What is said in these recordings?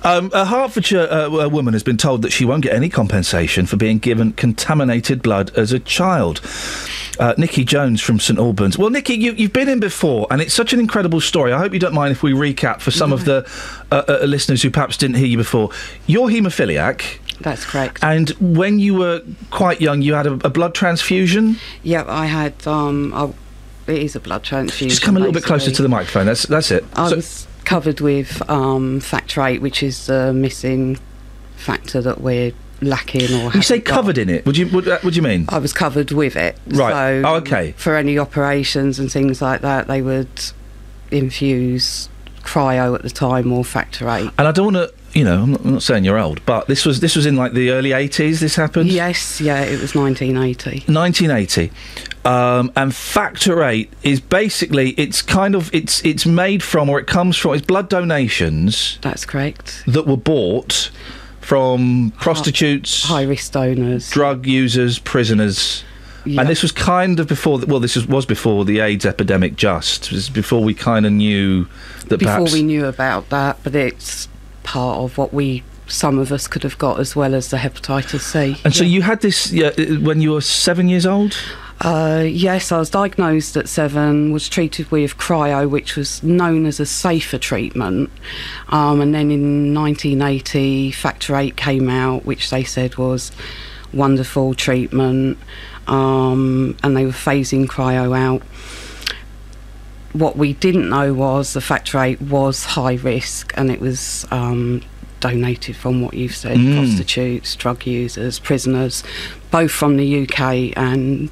A Hertfordshire woman has been told that she won't get any compensation for being given contaminated blood as a child. Nicky Jones from St Albans. Well, Nicky, you've been in before, and it's such an incredible story. I hope you don't mind if we recap for some of the listeners who perhaps didn't hear you before. You're haemophiliac. That's correct. And when you were quite young, you had a blood transfusion? Yeah, I had... it is a blood transfusion. Just come a little bit closer to the microphone. That's it. I was covered with factor VIII, which is the missing factor that we're lacking. Or you say covered in it? What do you mean? I was covered with it. Right. So okay. For any operations and things like that, they would infuse cryo at the time or factor VIII. And I don't want to. I'm not saying you're old, but this was in like the early 80s. This happened. Yes. Yeah. It was 1980. 1980. And factor VIII is basically it's made from, or it comes from, it's blood donations. That's correct. That were bought from prostitutes, high risk donors, drug users, prisoners. Yep. And this was kind of before. This was before the AIDS epidemic. It was before we kind of knew that. Before we knew about that, but it's part of what some of us could have got, as well as the hepatitis C. And so you had this when you were 7 years old? Yes, I was diagnosed at 7, was treated with cryo, which was known as a safer treatment. And then in 1980, factor VIII came out, which they said was wonderful treatment, and they were phasing cryo out. What we didn't know was the factor VIII was high risk, and it was donated from what you've said, prostitutes, drug users, prisoners, both from the UK and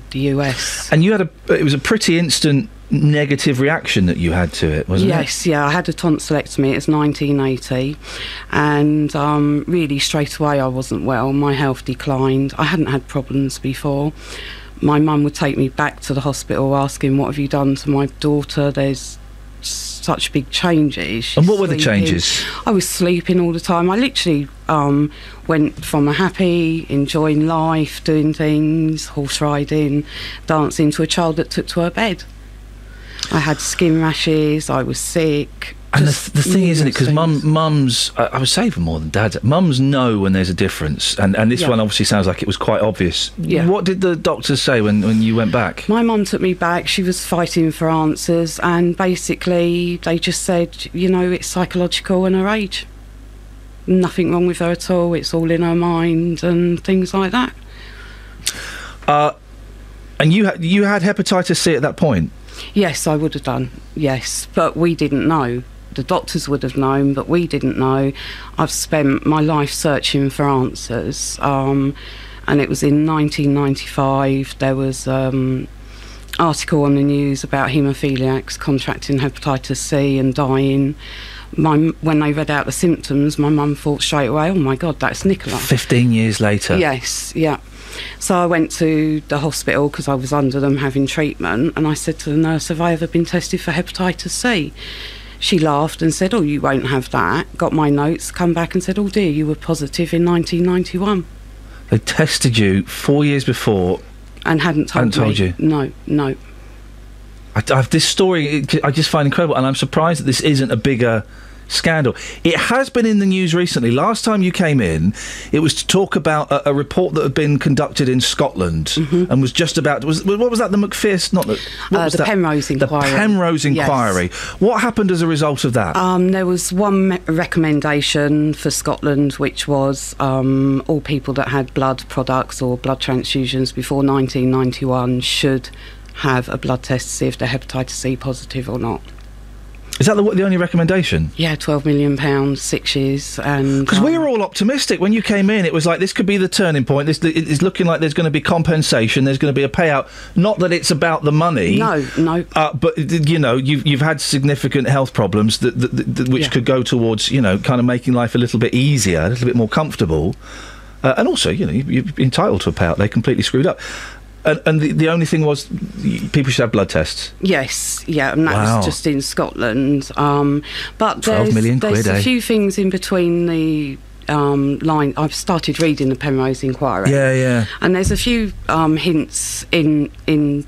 the US. And you had it was a pretty instant negative reaction that you had to it, wasn't it? Yes, yeah, I had a tonsillectomy. It's 1980, and really straight away I wasn't well. My health declined. I hadn't had problems before. My mum would take me back to the hospital asking, what have you done to my daughter? There's such big changes. And what were the changes? I was sleeping all the time. I literally went from a happy, enjoying life, doing things, horse riding, dancing, to a child that took to her bed. I had skin rashes, I was sick. And the thing is, isn't it, because mums, I would say even more than dads, mums know when there's a difference, and this one obviously sounds like it was quite obvious. Yeah. What did the doctors say when you went back? My mum took me back. She was fighting for answers, and basically they just said, it's psychological and her age. Nothing wrong with her at all, it's all in her mind and things like that. And you had hepatitis C at that point? Yes, I would have done, yes, but we didn't know. The doctors would have known, but we didn't know. I've spent my life searching for answers, and it was in 1995, there was article on the news about haemophiliacs contracting hepatitis C and dying. When they read out the symptoms, my mum thought straight away, oh my God, that's Nicola. 15 years later? Yes, yeah. So I went to the hospital because I was under them having treatment, and I said to the nurse, have I ever been tested for hepatitis C? She laughed and said, oh, you won't have that. Got my notes, come back and said, oh dear, you were positive in 1991. They tested you 4 years before. And hadn't told you? No. This story I just find incredible, and I'm surprised that this isn't a bigger scandal. It has been in the news recently. Last time you came in, it was to talk about a report that had been conducted in Scotland and was just about... what was that, the McPherson... the Penrose Inquiry. The Penrose Inquiry. Yes. What happened as a result of that? There was one recommendation for Scotland, which was all people that had blood products or blood transfusions before 1991 should have a blood test to see if they're hepatitis C positive or not. Is that the only recommendation? Yeah, £12 million, 6 years. And because we were all optimistic when you came in. It was like, this could be the turning point. It's looking like there's going to be compensation. There's going to be a payout. Not that it's about the money. No. But you've had significant health problems which could go towards kind of making life a little bit easier, a little bit more comfortable, and also you're entitled to a payout. They completely screwed up. And the only thing was, people should have blood tests. Yes, yeah, and that was just in Scotland. But there's a few things in between the line. I've started reading the Penrose Inquiry. Yeah. And there's a few hints in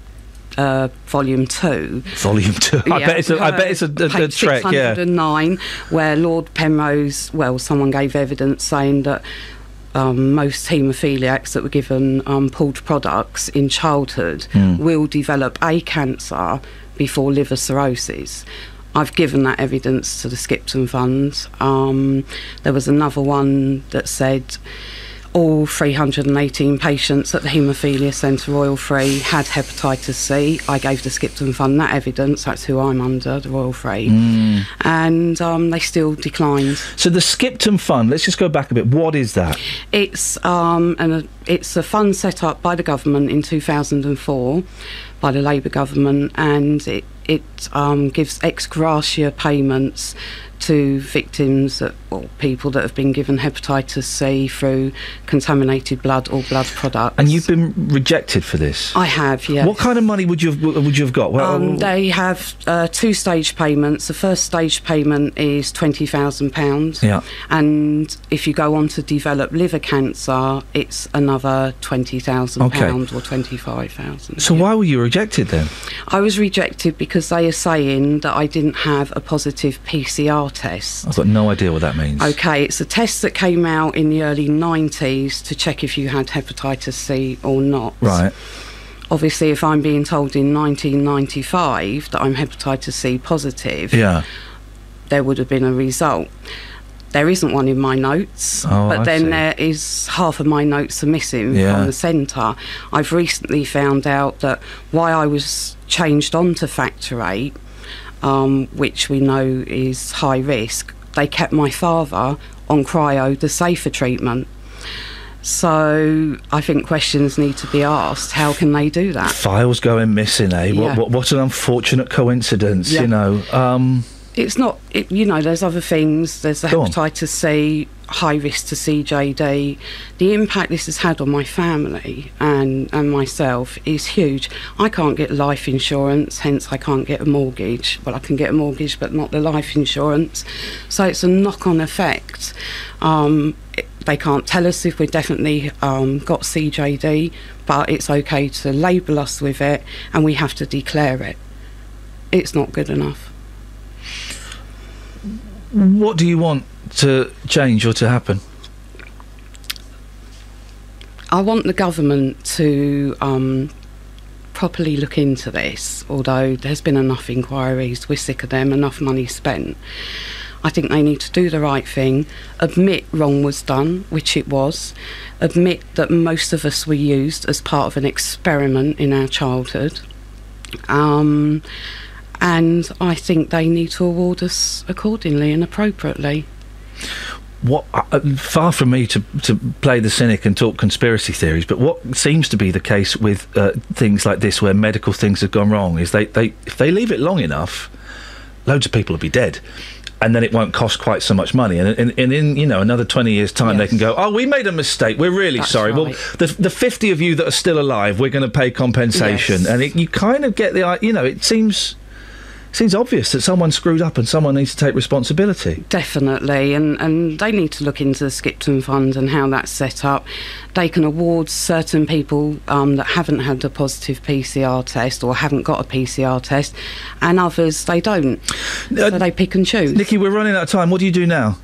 Volume 2. Volume 2. I bet it's a page trek, yeah. 609, where Lord Penrose, someone gave evidence saying that most haemophiliacs that were given pooled products in childhood will develop a cancer before liver cirrhosis. I've given that evidence to the Skipton Fund. There was another one that said all 318 patients at the Haemophilia Centre Royal Free had hepatitis C. I gave the Skipton Fund that evidence. That's who I'm under, the Royal Free. And they still declined. So the Skipton Fund, let's just go back a bit. What is that? It's it's a fund set up by the government in 2004, by the Labour government, and it gives ex gratia payments to victims or people that have been given hepatitis C through contaminated blood or blood products. And you've been rejected for this? I have, yes. What kind of money would you have got? They have two-stage payments. The first stage payment is £20,000. Yeah. And if you go on to develop liver cancer, it's another £20,000 or £25,000. So why were you rejected then? I was rejected because they are saying that I didn't have a positive PCR test. I've got no idea what that means. Okay, it's a test that came out in the early 90s to check if you had hepatitis C or not. Right. Obviously, if I'm being told in 1995 that I'm hepatitis C positive, there would have been a result. There isn't one in my notes, but then there is half of my notes are missing from the centre. I've recently found out that why I was changed on to Factor VIII, which we know is high risk, they kept my father on cryo, the safer treatment. So I think questions need to be asked. How can they do that? Files going missing, eh? Yeah. What an unfortunate coincidence, you know. It's not, there's other things. There's the hepatitis C, high risk to CJD. The impact this has had on my family and myself is huge. I can't get life insurance, hence I can't get a mortgage. Well, I can get a mortgage, but not the life insurance. So it's a knock-on effect. They can't tell us if we've definitely got CJD, but it's okay to label us with it, and we have to declare it. It's not good enough. What do you want to change or to happen? I want the government to properly look into this, although there's been enough inquiries, we're sick of them, enough money spent. I think they need to do the right thing, admit wrong was done, which it was, admit that most of us were used as part of an experiment in our childhood, and I think they need to award us accordingly and appropriately. Far from me to play the cynic and talk conspiracy theories, but what seems to be the case with things like this, where medical things have gone wrong, is if they leave it long enough, loads of people will be dead, and then it won't cost quite so much money. And in another 20 years' time, they can go, oh, we made a mistake. We're really sorry. Right. Well, the 50 of you that are still alive, we're going to pay compensation. Yes. And you kind of get the, it seems obvious that someone screwed up and someone needs to take responsibility. Definitely, and they need to look into the Skipton Fund and how that's set up. They can award certain people that haven't had a positive PCR test or haven't got a PCR test, and others they don't. So they pick and choose. Nicky, we're running out of time. What do you do now?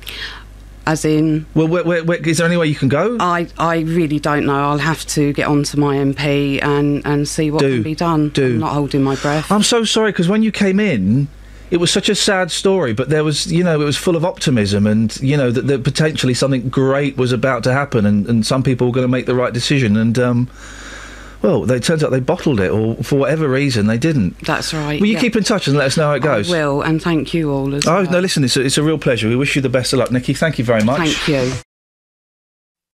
As in? Well, where, is there any way you can go? I really don't know. I'll have to get on to my MP and see what can be done. I'm not holding my breath. I'm so sorry, because when you came in, it was such a sad story, but there was, it was full of optimism, and, that potentially something great was about to happen, and some people were going to make the right decision, and, well, it turns out they bottled it, or for whatever reason, they didn't. That's right. Will you keep in touch and let us know how it goes? I will, and thank you all as well. No, listen, it's a real pleasure. We wish you the best of luck, Nicky. Thank you very much. Thank you.